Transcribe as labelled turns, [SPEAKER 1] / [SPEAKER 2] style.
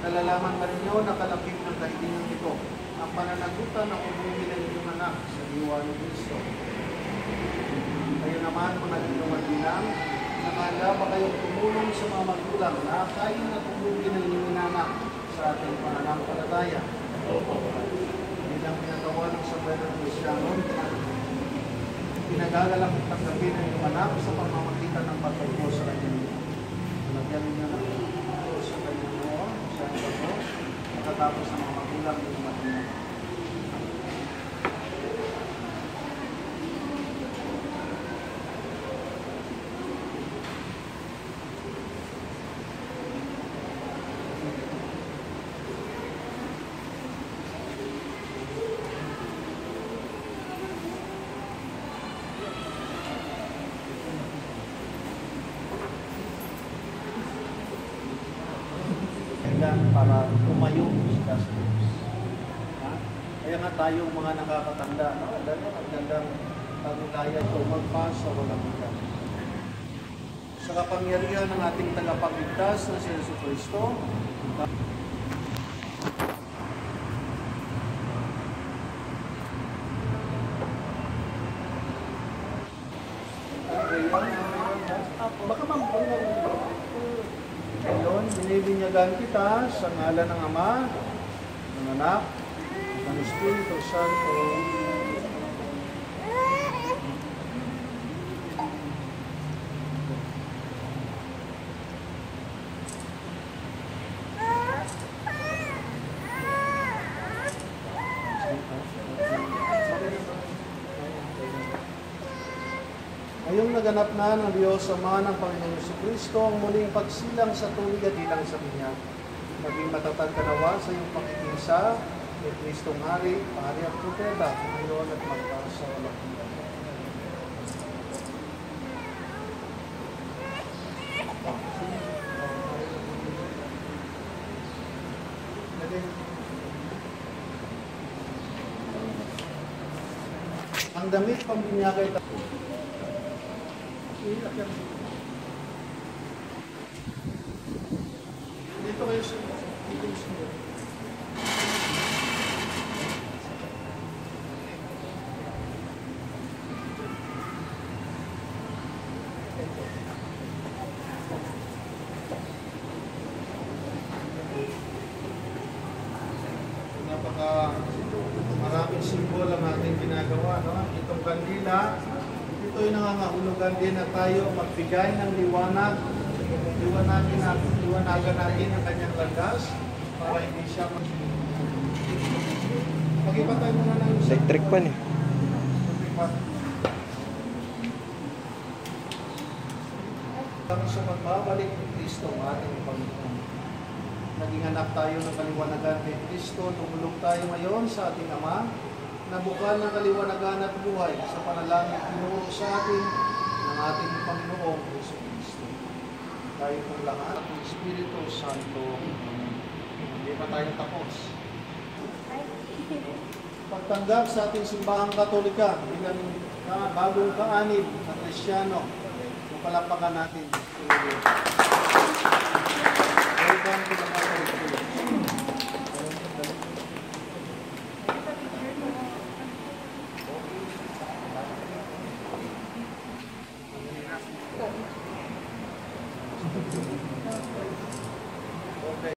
[SPEAKER 1] Nalalaman ba ninyo na kalakip ng kahilingan ito ang pananagutan ng umuwi ng inyong anak sa diwa ni Kristo? Kayo naman, mga ginawang ginang, nakahanda ba kayong tumulong sa mga magulang na kayo na umuwi ng inyong anak sa ating pananampalataya? Bilang pinagawa ng Sagrado Cristiano, pinagagalak at tanggapin ang iyong anak sa pamamagitan ng pagkapo sa kanyang ito. Lagyan niya ng ito sa kanyang noon, sa kanyang ito, makatapos ng mga magulang ng magulang. Para tumayo sa Diyos. Kaya nga tayong mga nakakatanda, no? Ang gandang pagulaya ito, magpasa walang hanggan. Sa kapangyarihan ng ating tagapagligtas na si Jesucristo, baka ngayon, binibinyagan kita sa ngalan ng Ama, ng Anak, ng Espiritu Santo. Ngayong naganap na ng Diyos Ama ng Panginoon Jesucristo ang muling pagsilang sa tuwid at ilang sa Kanya. Maging matatag ka nawa sa iyong pakikisa kay Kristong Hari, Pari at Propeta, ngayon at magpasa walang hanggan. Ang damit pambinyagay tayo. Dito kayo sa maraming simbol ang ating ginagawa, no? Itong kandila, ito'y nangangahulugan din na tayo magbigay ng liwanag, liwanagan natin ang kanyang landas para hindi siya mag-ipatay muna ng
[SPEAKER 2] electric pan eh.
[SPEAKER 1] Sa pagbabalik ni Kristo ang ating Panginoon. Naging anak tayo ng kaliwanagan ni Kristo, tumulong tayo ngayon sa ating Ama, nabukan ng kaliwanagan at buhay sa panalangin tinuro sa atin ng ating Panginoong Hesus Kristo. Tayo pong lahat ng Espiritu Santo. Hindi pa tayo tapos. Pagtanggap sa ating simbahang Katolika bilang bagong kaanib na Kristiyano, palakpakan natin.